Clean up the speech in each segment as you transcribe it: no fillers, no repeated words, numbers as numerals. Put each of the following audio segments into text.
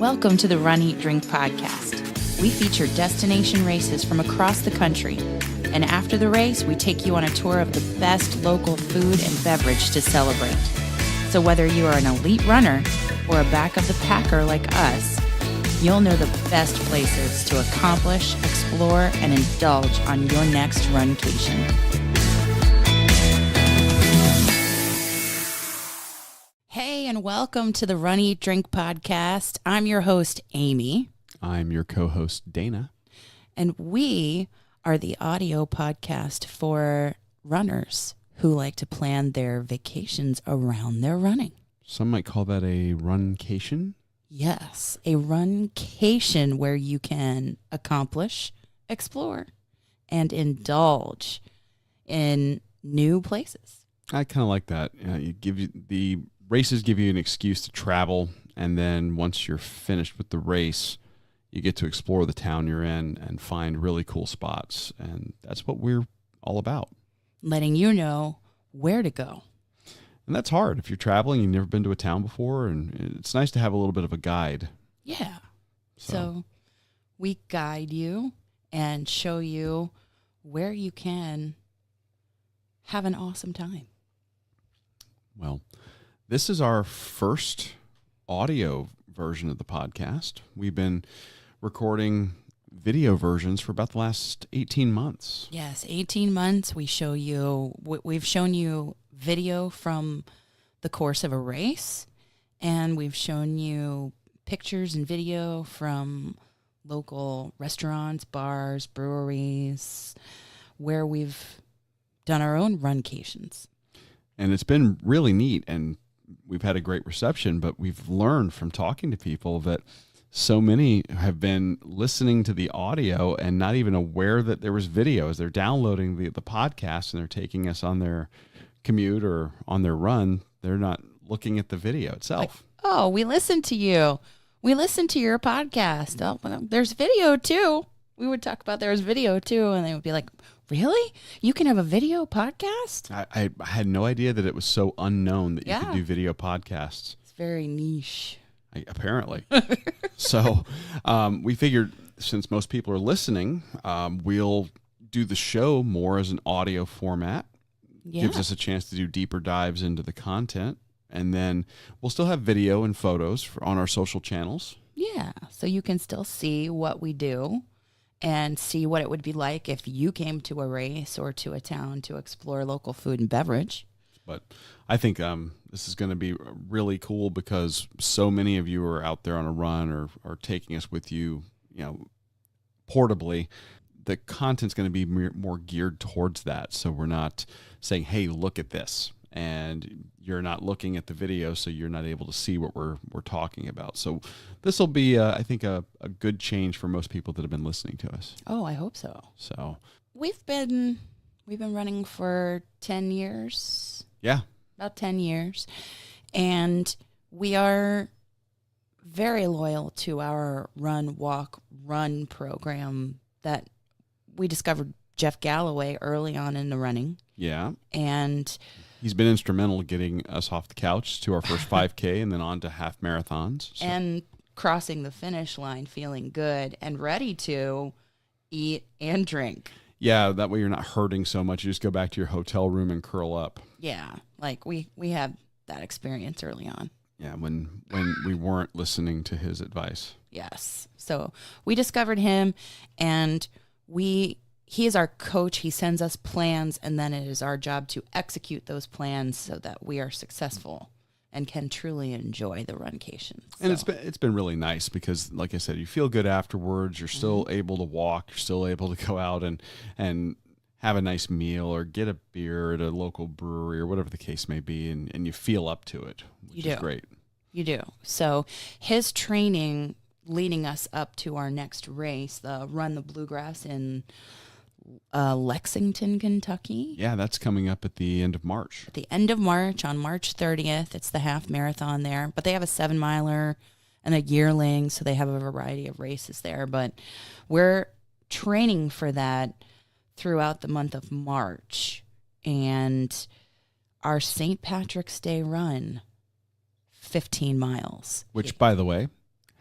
Welcome to the Run, Eat, Drink podcast. We feature destination races from across the country. And after the race, we take you on a tour of the best local food and beverage to celebrate. So whether you are an elite runner or a back of the packer like us, you'll know the best places to accomplish, explore, and indulge on your next runcation. Hey, and welcome to the Run, Eat, Drink podcast. I'm your host, Amy. I'm your co-host, Dana. And we are the audio podcast for runners who like to plan their vacations around their running. Some might call that a runcation. Yes, a runcation where you can accomplish, explore, and indulge in new places. I kind of like that. The races give you an excuse to travel, and then once you're finished with the race, you get to explore the town you're in and find really cool spots, and that's what we're all about. Letting you know where to go. And that's hard. If you're traveling, you've never been to a town before, and it's nice to have a little bit of a guide. Yeah. So we guide you and show you where you can have an awesome time. Well, this is our first audio version of the podcast. We've been recording video versions for about the last 18 months. Yes, 18 months. We've shown you video from the course of a race, and we've shown you pictures and video from local restaurants, bars, breweries, where we've done our own runcations. And it's been really neat, and we've had a great reception, but we've learned from talking to people that so many have been listening to the audio and not even aware that there was video. As they're downloading the podcast and they're taking us on their commute or on their run, they're not looking at the video itself. Like, oh, we listened to you. We listened to your podcast. Oh, well, there's video too. We would talk about there's video too, and they would be like, really? You can have a video podcast? I had no idea that it was so unknown that you could do video podcasts. It's very niche. Apparently. So we figured since most people are listening, we'll do the show more as an audio format. Yeah. Gives us a chance to do deeper dives into the content. And then we'll still have video and photos on our social channels. Yeah, so you can still see what we do and see what it would be like if you came to a race or to a town to explore local food and beverage. But I think this is going to be really cool because so many of you are out there on a run or are taking us with you, portably. The content's going to be more geared towards that. So we're not saying, hey, look at this. And you're not looking at the video, so you're not able to see what we're talking about. So this will be, I think, a good change for most people that have been listening to us. Oh, I hope so. So we've been running for 10 years. Yeah. About 10 years. And we are very loyal to our run, walk, run program that we discovered Jeff Galloway early on in the running. Yeah. And he's been instrumental in getting us off the couch to our first 5K and then on to half marathons. So. And crossing the finish line feeling good and ready to eat and drink. Yeah, that way you're not hurting so much. You just go back to your hotel room and curl up. Yeah, like we had that experience early on. Yeah, when we weren't listening to his advice. Yes. So we discovered him, and he is our coach. He sends us plans, and then it is our job to execute those plans so that we are successful and can truly enjoy the runcation. And it's been really nice because, like I said, you feel good afterwards. You're still able to walk. You're still able to go out and have a nice meal or get a beer at a local brewery or whatever the case may be, and you feel up to it, which is great. You do. So his training leading us up to our next race, the Run the Bluegrass in Lexington, Kentucky. Yeah, that's coming up at the end of March. At the end of March, on March 30th, it's the half marathon there. But they have a 7-miler and a yearling, so they have a variety of races there. But we're training for that throughout the month of March. And our St. Patrick's Day run, 15 miles. Which, by the way,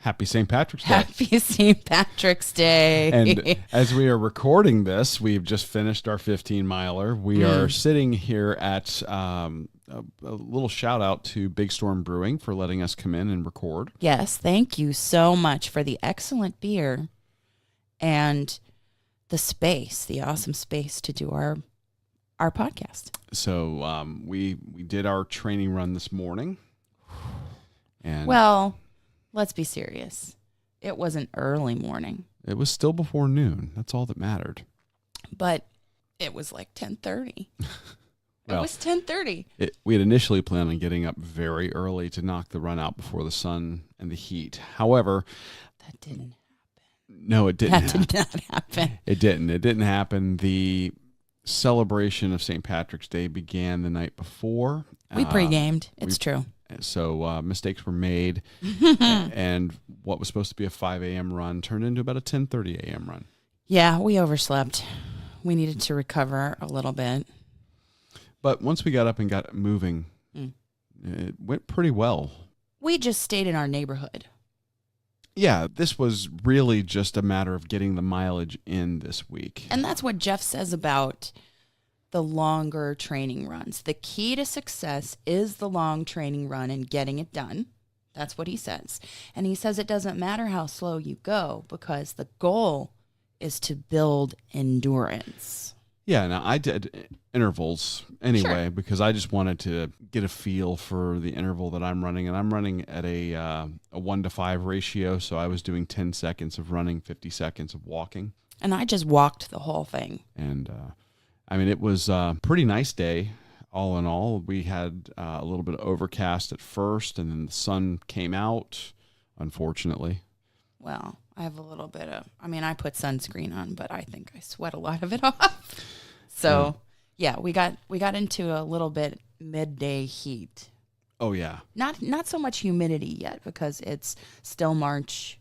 Happy St. Patrick's Day. Happy St. Patrick's Day. And as we are recording this, we've just finished our 15-miler. We are sitting here at a little shout out to Big Storm Brewing for letting us come in and record. Yes, thank you so much for the excellent beer and the space, the awesome space to do our podcast. So we did our training run this morning. And well, let's be serious. It wasn't early morning. It was still before noon. That's all that mattered. But it was like 10:30. Well, it was 10:30. We had initially planned on getting up very early to knock the run out before the sun and the heat. However, that didn't happen. No, it didn't. That did not happen. It didn't. It didn't happen. The celebration of St. Patrick's Day began the night before. We pre-gamed. It's true. So mistakes were made, and what was supposed to be a 5 a.m. run turned into about a 10:30 a.m. run. Yeah, we overslept. We needed to recover a little bit. But once we got up and got moving, it went pretty well. We just stayed in our neighborhood. Yeah, this was really just a matter of getting the mileage in this week. And that's what Jeff says about the longer training runs. The key to success is the long training run and getting it done. That's what he says. And he says it doesn't matter how slow you go because the goal is to build endurance. Yeah, now I did intervals anyway because I just wanted to get a feel for the interval that I'm running. And I'm running at a 1-to-5 ratio, so I was doing 10 seconds of running, 50 seconds of walking. And I just walked the whole thing. And I mean, it was a pretty nice day, all in all. We had a little bit of overcast at first, and then the sun came out, unfortunately. Well, I have a little bit of, I put sunscreen on, but I think I sweat a lot of it off. So, yeah, we got into a little bit midday heat. Oh, yeah. Not so much humidity yet because it's still March.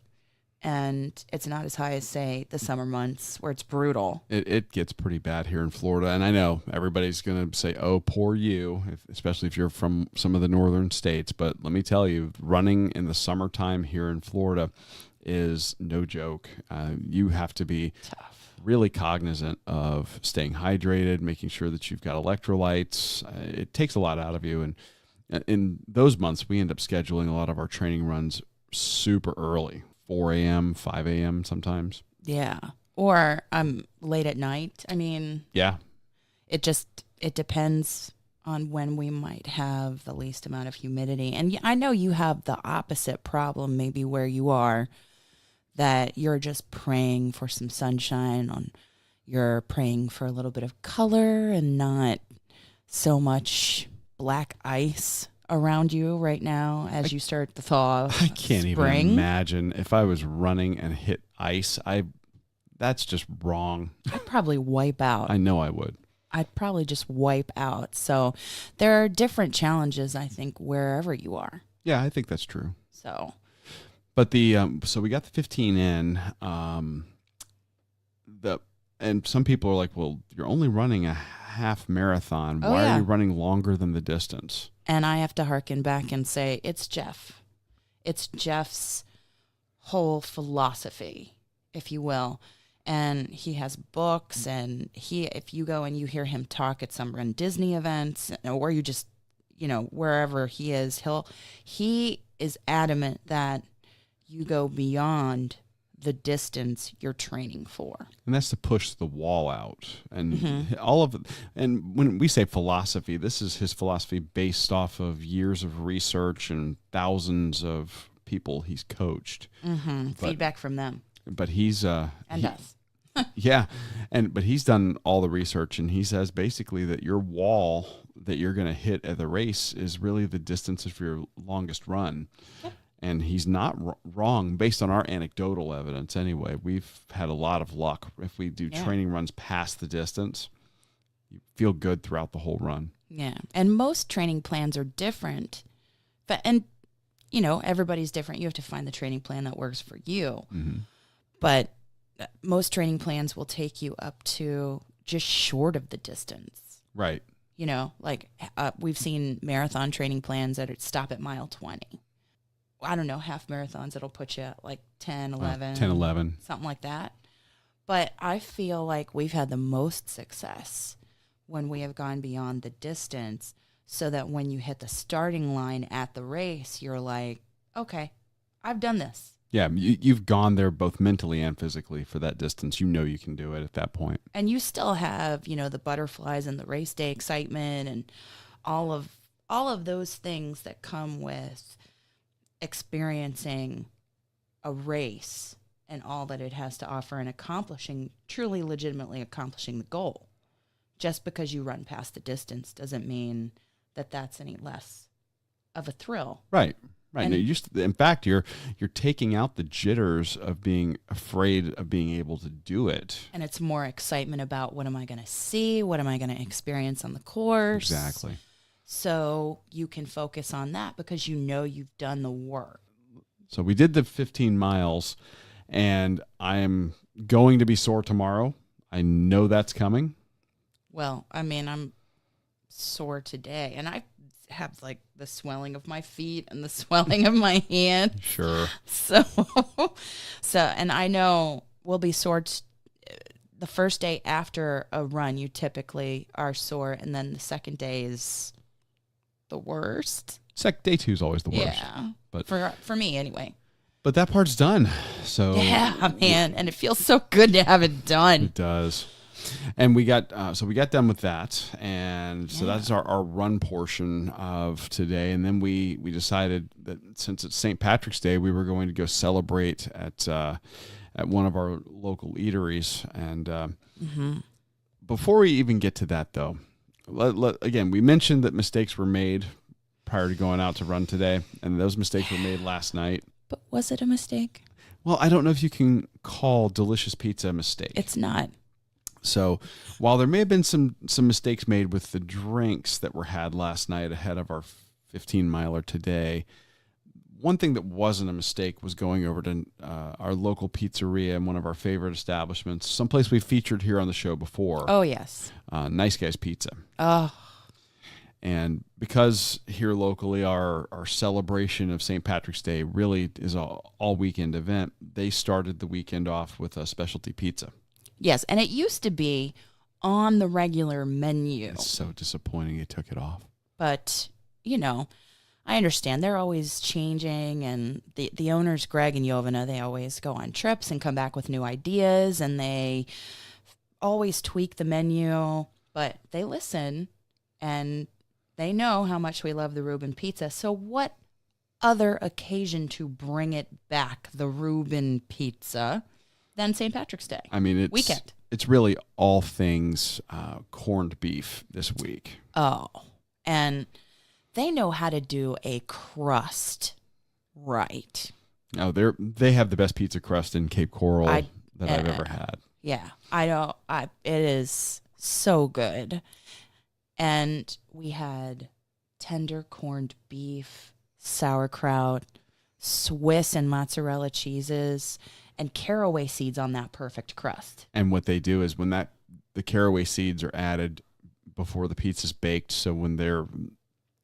And it's not as high as, say, the summer months where it's brutal. It gets pretty bad here in Florida. And I know everybody's going to say, oh, poor you, especially if you're from some of the northern states. But let me tell you, running in the summertime here in Florida is no joke. You have to be tough, really cognizant of staying hydrated, making sure that you've got electrolytes. It takes a lot out of you. And in those months, we end up scheduling a lot of our training runs super early. 4 a.m., 5 a.m. sometimes. Yeah. Or late at night. Yeah. It depends on when we might have the least amount of humidity. And I know you have the opposite problem maybe where you are, that you're just praying for some sunshine. You're praying for a little bit of color and not so much black ice around you right now as you start the thaw. I can't even imagine if I was running and hit ice. That's just wrong. I'd probably wipe out. I know I would. I'd probably just wipe out. So there are different challenges, I think, wherever you are. Yeah, I think that's true. So, but so we got the 15 in. And some people are like, well, you're only running a half marathon. Why are you running longer than the distance? And I have to hearken back and say, it's Jeff. It's Jeff's whole philosophy, if you will. And he has books, and if you go and you hear him talk at some Run Disney events, or you just, wherever he is is adamant that you go beyond the distance you're training for. And that's to push the wall out. And all of it. And when we say philosophy, this is his philosophy based off of years of research and thousands of people he's coached. Feedback from them. But he's and us. Yeah. But he's done all the research, and he says basically that your wall that you're going to hit at the race is really the distance of your longest run. Yep. And he's not wrong based on our anecdotal evidence anyway. We've had a lot of luck. If we do training runs past the distance, you feel good throughout the whole run. Yeah. And most training plans are different. And everybody's different. You have to find the training plan that works for you. Mm-hmm. But most training plans will take you up to just short of the distance. Right. We've seen marathon training plans that stop at mile 20. I don't know, half marathons, it'll put you at like 10, 11. 10, 11. Something like that. But I feel like we've had the most success when we have gone beyond the distance, so that when you hit the starting line at the race, you're like, okay, I've done this. Yeah, you've gone there both mentally and physically for that distance. You know you can do it at that point. And you still have, the butterflies and the race day excitement and all of those things that come with experiencing a race and all that it has to offer and truly legitimately accomplishing the goal. Just because you run past the distance doesn't mean that that's any less of a thrill. Right. Right. And In fact, you're taking out the jitters of being afraid of being able to do it. And it's more excitement about, what am I going to see? What am I going to experience on the course? Exactly. So you can focus on that because you've done the work. So we did the 15 miles, and I am going to be sore tomorrow. I know that's coming. Well, I mean, I'm sore today, and I have like the swelling of my feet and the swelling of my hand. Sure. So, and I know we'll be sore the first day after a run. You typically are sore, and then the second day is the worst. Day 2 is always the worst. Yeah, but for me anyway. But that part's done. So yeah, man, and it feels so good to have it done. It does. And we got done with that, and so that's our run portion of today. And then we decided that since it's St. Patrick's Day, we were going to go celebrate at one of our local eateries. And before we even get to that, though, again, we mentioned that mistakes were made prior to going out to run today, and those mistakes were made last night. But was it a mistake? Well, I don't know if you can call delicious pizza a mistake. It's not. So while there may have been some mistakes made with the drinks that were had last night ahead of our 15-miler today, one thing that wasn't a mistake was going over to our local pizzeria and one of our favorite establishments, someplace we featured here on the show before. Oh, yes. Nice Guys Pizza. Oh. And because here locally our celebration of St. Patrick's Day really is an all-weekend event, they started the weekend off with a specialty pizza. Yes, and it used to be on the regular menu. It's so disappointing they took it off. But, I understand. They're always changing, and the owners, Greg and Jovana, they always go on trips and come back with new ideas, and they always tweak the menu, but they listen, and they know how much we love the Ruben Pizza. So what other occasion to bring it back, the Ruben Pizza, than St. Patrick's Day? I mean, it's really all things corned beef this week. Oh, and they know how to do a crust right. Oh, they have the best pizza crust in Cape Coral that I've ever had. Yeah, I know. It is so good. And we had tender corned beef, sauerkraut, Swiss and mozzarella cheeses, and caraway seeds on that perfect crust. And what they do is when the caraway seeds are added before the pizza's baked, so when they're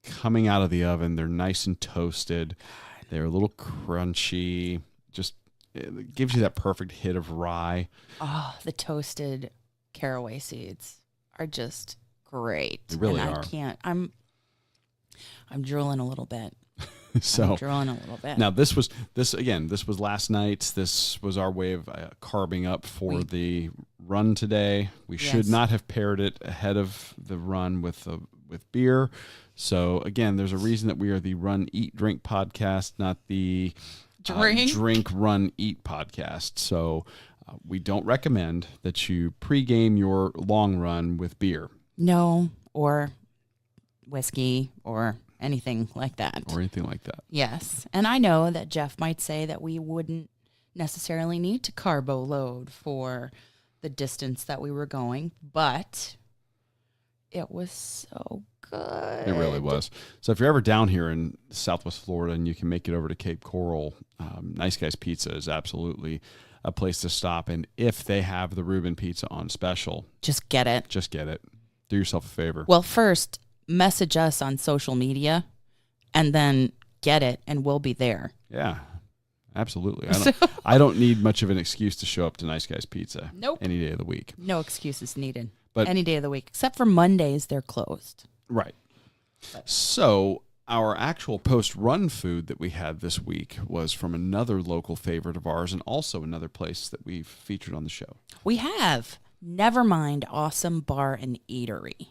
coming out of the oven, they're nice and toasted. They're a little crunchy. Just it gives you that perfect hit of rye. Oh, the toasted caraway seeds are just great. They really and are. I can't. I'm drooling a little bit. So I'm drawing a little bit. Now this was last night. This was our way of carving up for the run today. We should not have paired it ahead of the run with beer. So again, there's a reason that we are the Run, Eat, Drink podcast, not the Drink, Run, Eat podcast. So we don't recommend that you pregame your long run with beer. No, or whiskey, or anything like that. Yes. And I know that Jeff might say that we wouldn't necessarily need to carbo load for the distance that we were going, but it was so good. It really was. So if you're ever down here in Southwest Florida and you can make it over to Cape Coral, Nice Guys Pizza is absolutely a place to stop. And if they have the Ruben Pizza on special, just get it. Do yourself a favor. Well, first, message us on social media and then get it, and we'll be there. Yeah, absolutely. I don't need much of an excuse to show up to Nice Guys Pizza. Nope. Any day of the week. No excuses needed. But any day of the week, except for Mondays, they're closed. Right. So our actual post-run food that we had this week was from another local favorite of ours and also another place that we've featured on the show. We have Nevermind Awesome Bar and Eatery.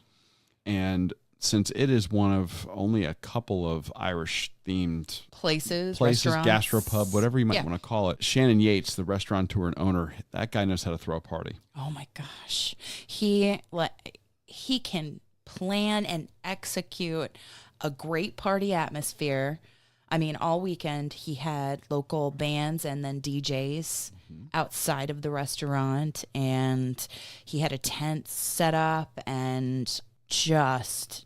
And since it is one of only a couple of Irish-themed places, gastropub, whatever you might want to call it, Shannon Yates, the restaurateur and owner, that guy knows how to throw a party. Oh, my gosh. He can plan and execute a great party atmosphere. I mean, all weekend he had local bands and then DJs outside of the restaurant, and he had a tent set up and just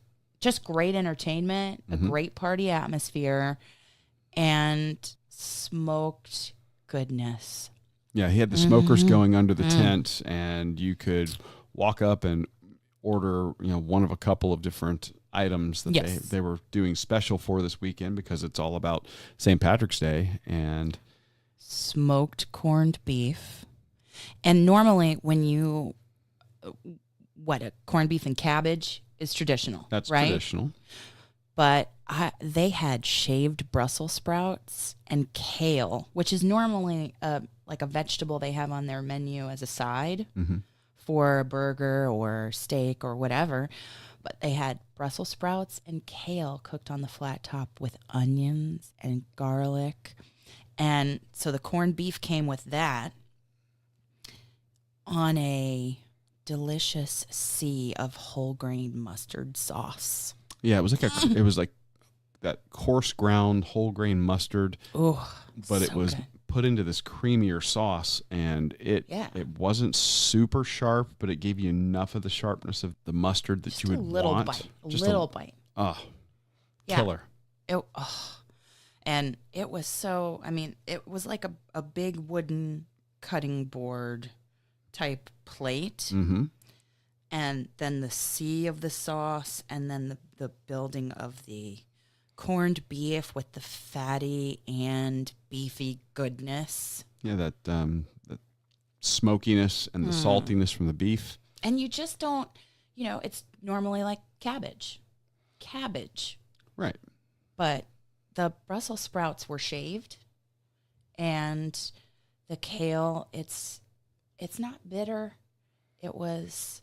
great entertainment, a great party atmosphere, and smoked goodness. Yeah, he had the smokers going under the tent, and you could walk up and order, one of a couple of different items that they were doing special for this weekend because it's all about St. Patrick's Day. And smoked corned beef. And normally when a corned beef and cabbage is traditional. That's right? Traditional. But they had shaved Brussels sprouts and kale, which is normally like a vegetable they have on their menu as a side for a burger or steak or whatever. But they had Brussels sprouts and kale cooked on the flat top with onions and garlic. And so the corned beef came with that on a delicious sea of whole grain mustard sauce. Yeah, it was like that coarse ground whole grain mustard. Oh, but so it was good. Put into this creamier sauce, and it wasn't super sharp, but it gave you enough of the sharpness of the mustard that just you would want. A little bite. Oh, killer. And it was so, I mean, it was like a big wooden cutting board type plate. Mm-hmm. And then the sea of the sauce, and then the building of the corned beef with the fatty and beefy goodness. Yeah, that smokiness and the saltiness from the beef. And you just don't, it's normally like cabbage. Right. But the Brussels sprouts were shaved, and the kale, it's not bitter. It was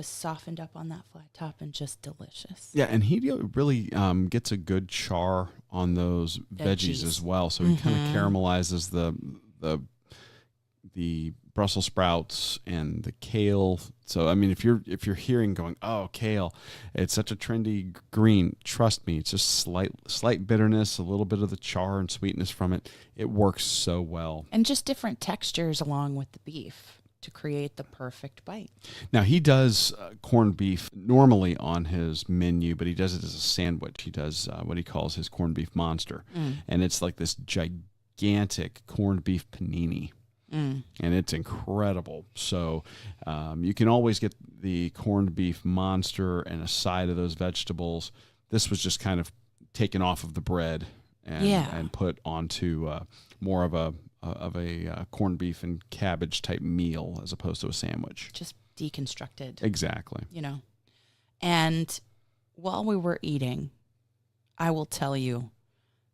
softened up on that flat top and just delicious. Yeah, and he really gets a good char on those veggies as well. So he kind of caramelizes the Brussels sprouts and the kale. So I mean, if you're hearing going, oh, kale, it's such a trendy green. Trust me, it's just slight bitterness, a little bit of the char and sweetness from it. It works so well, and just different textures along with the beef to create the perfect bite. Now, he does corned beef normally on his menu, but he does it as a sandwich. He does what he calls his corned beef monster. And it's like this gigantic corned beef panini. And it's incredible. So you can always get the corned beef monster and a side of those vegetables. This was just kind of taken off of the bread and put onto more of a corned beef and cabbage type meal as opposed to a sandwich. Just deconstructed. Exactly. And while we were eating, I will tell you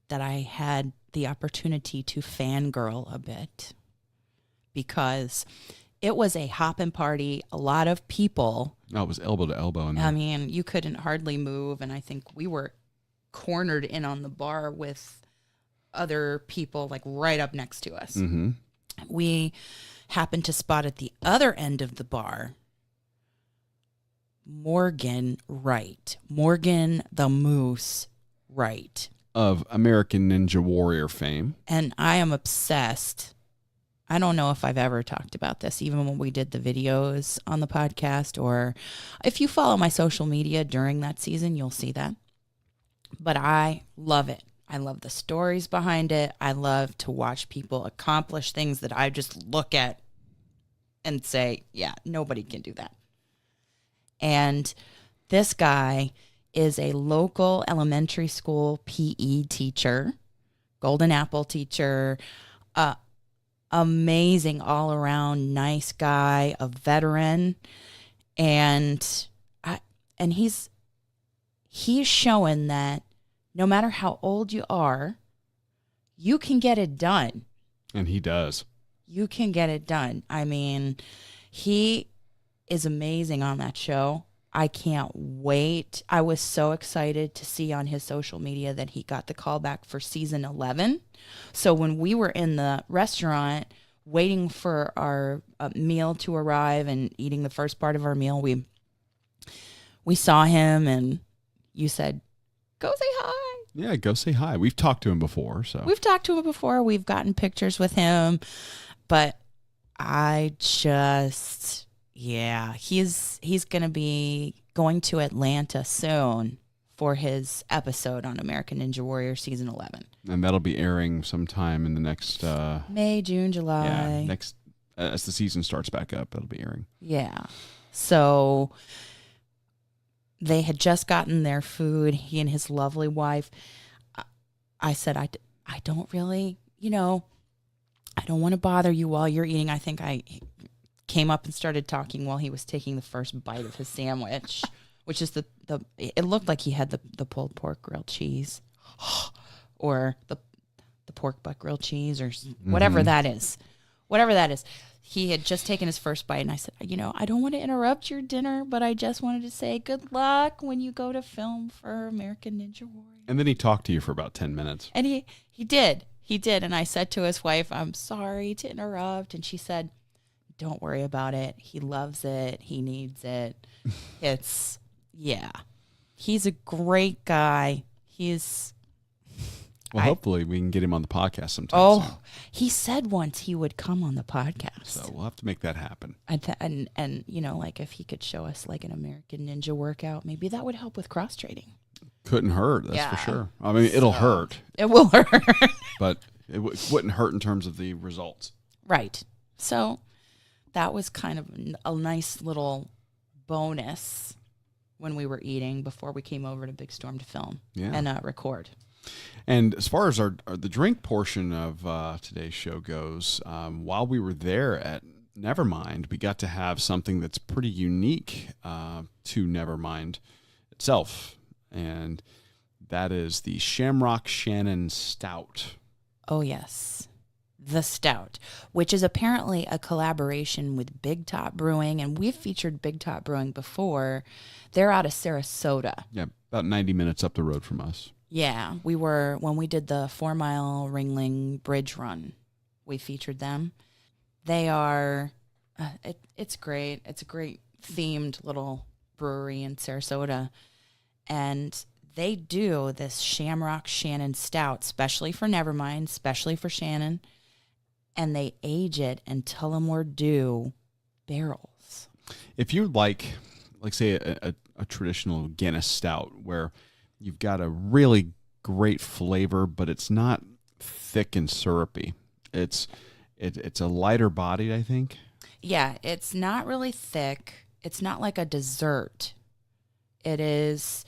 that I had the opportunity to fangirl a bit because it was a hopping party, a lot of people. Oh, it was elbow to elbow in there. I mean, you couldn't hardly move, and I think we were cornered in on the bar with other people like right up next to us. We happened to spot at the other end of the bar Morgan Wright, Morgan the Moose Wright of American Ninja Warrior fame. And I am obsessed. I don't know if I've ever talked about this, even when we did the videos on the podcast, or if you follow my social media during that season, you'll see that. But I love it. I love the stories behind it. I love to watch people accomplish things that I just look at and say, yeah, nobody can do that. And this guy is a local elementary school PE teacher, Golden Apple teacher, amazing all around nice guy, a veteran, and he's showing that no matter how old you are, you can get it done. And he does. You can get it done. I mean, he is amazing on that show. I can't wait. I was so excited to see on his social media that he got the call back for season 11. So when we were in the restaurant waiting for our meal to arrive and eating the first part of our meal, we saw him and you said, "Go say hi." Yeah, go say hi. We've talked to him before. We've talked to him before. We've gotten pictures with him. But he's going to be going to Atlanta soon for his episode on American Ninja Warrior season 11. And that'll be airing sometime in the next... May, June, July. Yeah, next as the season starts back up, that'll be airing. Yeah. So they had just gotten their food, he and his lovely wife. I said, I don't really, I don't want to bother you while you're eating. I think I came up and started talking while he was taking the first bite of his sandwich, which is it looked like he had the pulled pork grilled cheese or the pork butt grilled cheese or whatever that is. Whatever that is. He had just taken his first bite, and I said, I don't want to interrupt your dinner, but I just wanted to say good luck when you go to film for American Ninja Warrior. And then he talked to you for about 10 minutes. And he did. He did. And I said to his wife, "I'm sorry to interrupt." And she said, "Don't worry about it. He loves it. He needs it." He's a great guy. Hopefully we can get him on the podcast sometime soon. He said once he would come on the podcast. So we'll have to make that happen. And like if he could show us like an American Ninja workout, maybe that would help with cross-training. Couldn't hurt, that's for sure. I mean, it'll hurt. It will hurt. But it wouldn't hurt in terms of the results. Right. So that was kind of a nice little bonus when we were eating before we came over to Big Storm to film and record. And as far as the drink portion of today's show goes, while we were there at Nevermind, we got to have something that's pretty unique to Nevermind itself, and that is the Shamrock Shannon Stout. Oh, yes. The Stout, which is apparently a collaboration with Big Top Brewing, and we've featured Big Top Brewing before. They're out of Sarasota. Yeah, about 90 minutes up the road from us. Yeah, when we did the 4-mile Ringling Bridge Run, we featured them. They are, it's great. It's a great themed little brewery in Sarasota. And they do this Shamrock Shannon Stout, especially for Nevermind, especially for Shannon. And they age it until we're due barrels. If you like say a traditional Guinness Stout where you've got a really great flavor, but it's not thick and syrupy. It's a lighter bodied, I think. Yeah, it's not really thick. It's not like a dessert. It is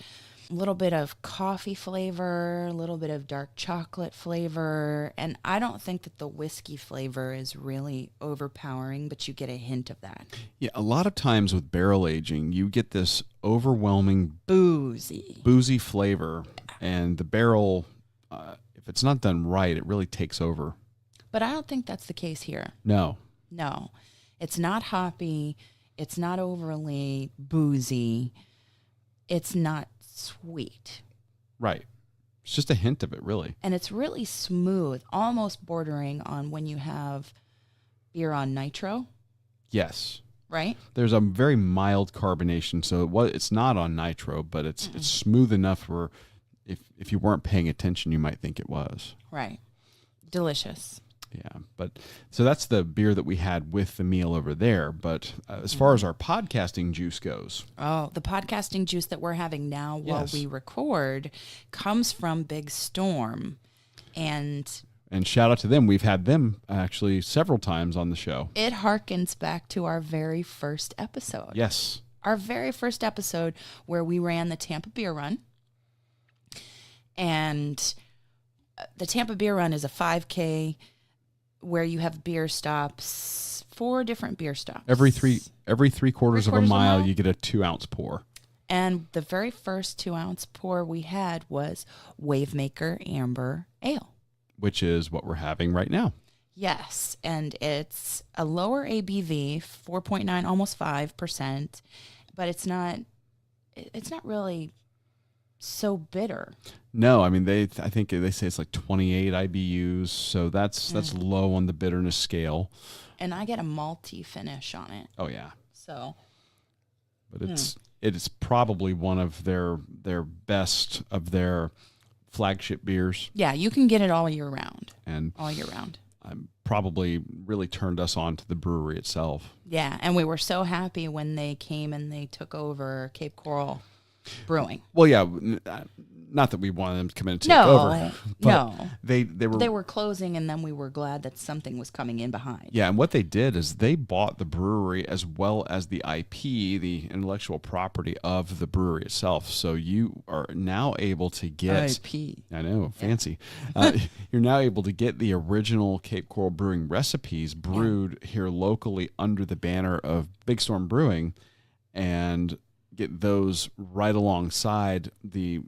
a little bit of coffee flavor, a little bit of dark chocolate flavor, and I don't think that the whiskey flavor is really overpowering, but you get a hint of that. Yeah, a lot of times with barrel aging, you get this overwhelming boozy flavor, and the barrel, if it's not done right, it really takes over. But I don't think that's the case here. No. It's not hoppy. It's not overly boozy. It's not sweet. Right. It's just a hint of it, really. And it's really smooth, almost bordering on when you have beer on nitro. Yes. Right? There's a very mild carbonation, so it's not on nitro, but it's smooth enough where if you weren't paying attention, you might think it was. Right. Delicious. Yeah, but so that's the beer that we had with the meal over there. But as far as our podcasting juice goes. Oh, the podcasting juice that we're having now while we record comes from Big Storm. And shout out to them. We've had them actually several times on the show. It harkens back to our very first episode. Yes. Our very first episode where we ran the Tampa Beer Run. And the Tampa Beer Run is a 5K where you have beer stops, 4 different beer stops. Every three quarters of a mile, you get a 2-ounce pour. And the very first 2-ounce pour we had was Wavemaker Amber Ale, which is what we're having right now. Yes, and it's a lower ABV, 4.9, almost 5%, but it's not really so bitter. No, I mean I think they say it's like 28 IBUs, so that's low on the bitterness scale. And I get a malty finish on it. Oh yeah. So, but it's probably one of their best of their flagship beers. Yeah, you can get it all year round. All year round. Probably really turned us on to the brewery itself. Yeah, and we were so happy when they came and they took over Cape Coral Brewing. Well, yeah, not that we wanted them to come in and take over. But they were closing, and then we were glad that something was coming in behind. Yeah, and what they did is they bought the brewery as well as the IP, the intellectual property of the brewery itself. So you are now able to get IP. I know, fancy. You're now able to get the original Cape Coral Brewing recipes brewed here locally under the banner of Big Storm Brewing, and get those right alongside the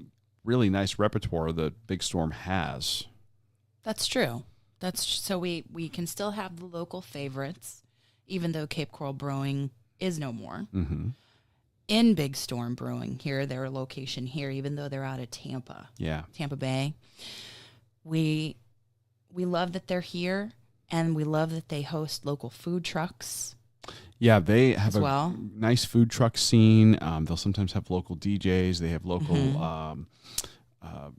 really nice repertoire that Big Storm has. That's true. So we can still have the local favorites, even though Cape Coral Brewing is no more. Mm-hmm. In Big Storm Brewing, their location here, even though they're out of Tampa Bay, we love that they're here, and we love that they host local food trucks. Yeah, they have a nice food truck scene. They'll sometimes have local DJs. They have local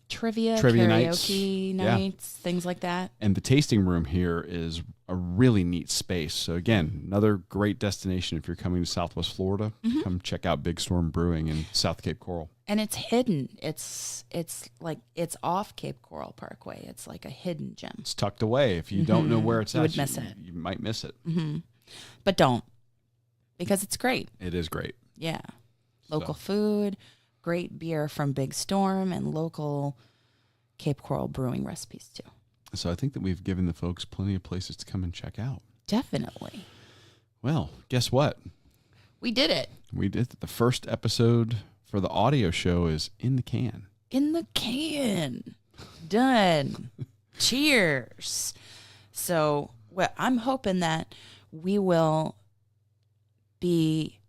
trivia karaoke nights, things like that. And the tasting room here is a really neat space. So again, another great destination if you're coming to Southwest Florida. Mm-hmm. Come check out Big Storm Brewing in South Cape Coral. And it's hidden. It's like it's off Cape Coral Parkway. It's like a hidden gem. It's tucked away. If you don't know where it's at, would miss it. You might miss it. Mm-hmm. But don't, because it's great. It is great. Yeah. Local food, great beer from Big Storm, and local Cape Coral Brewing recipes too. So I think that we've given the folks plenty of places to come and check out. Definitely. Well, guess what? We did it. We did. The first episode for the audio show is in the can. In the can. Done. Cheers. So, I'm hoping that we will be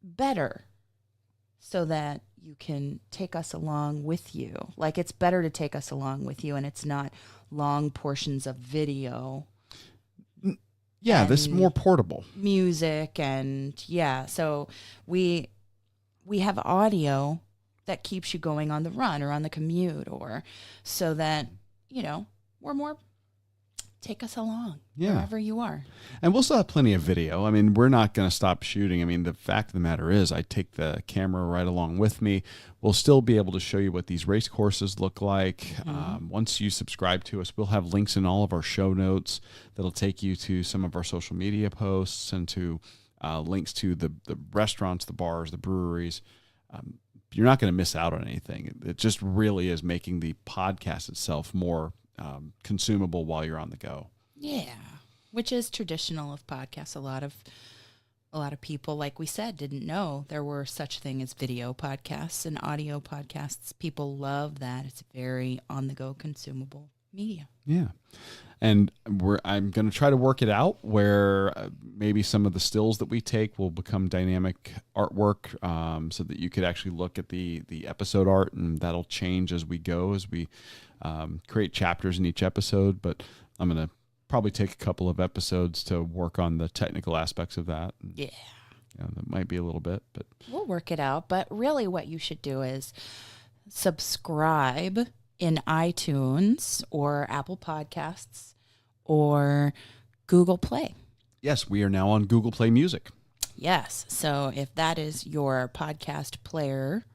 better so that you can take us along with you. Like, it's better to take us along with you, and it's not long portions of video. Yeah, this is more portable. Music, and so we have audio that keeps you going on the run or on the commute, or so that, we're more take us along wherever you are. And we'll still have plenty of video. I mean, we're not going to stop shooting. I mean, the fact of the matter is I take the camera right along with me. We'll still be able to show you what these race courses look like. Mm-hmm. Once you subscribe to us, we'll have links in all of our show notes that'll take you to some of our social media posts and to links to the restaurants, the bars, the breweries. You're not going to miss out on anything. It just really is making the podcast itself more consumable while you're on the go. Yeah, which is traditional of podcasts. A lot of people, like we said, didn't know there were such thing as video podcasts and audio podcasts. People love that. It's very on-the-go consumable media. Yeah. And I'm going to try to work it out where maybe some of the stills that we take will become dynamic artwork, so that you could actually look at the episode art, and that'll change as we go, as we create chapters in each episode. But I'm going to probably take a couple of episodes to work on the technical aspects of that. Yeah. That might be a little bit, but we'll work it out. But really what you should do is subscribe in iTunes or Apple Podcasts or Google Play. Yes, we are now on Google Play Music. Yes. So if that is your podcast player,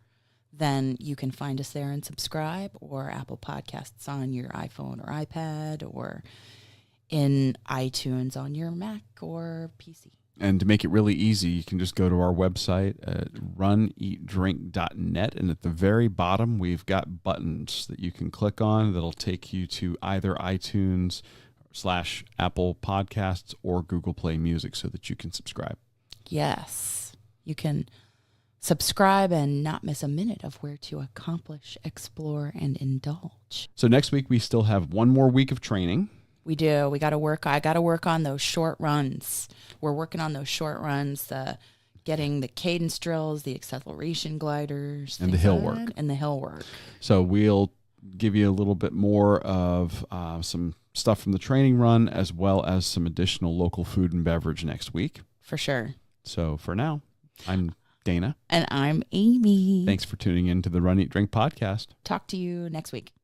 then you can find us there and subscribe, or Apple Podcasts on your iPhone or iPad, or in iTunes on your Mac or PC. And to make it really easy, you can just go to our website at runeatdrink.net. And at the very bottom, we've got buttons that you can click on that'll take you to either iTunes / Apple Podcasts or Google Play Music so that you can subscribe. Yes. You can subscribe and not miss a minute of where to accomplish, explore, and indulge. So next week, we still have one more week of training. We do. I got to work on those short runs. We're working on those short runs, getting the cadence drills, the acceleration gliders. And the hill work. And the hill work. So we'll give you a little bit more of some stuff from the training run, as well as some additional local food and beverage next week. For sure. So for now, I'm Dana. And I'm Amy. Thanks for tuning in to the Run, Eat, Drink podcast. Talk to you next week.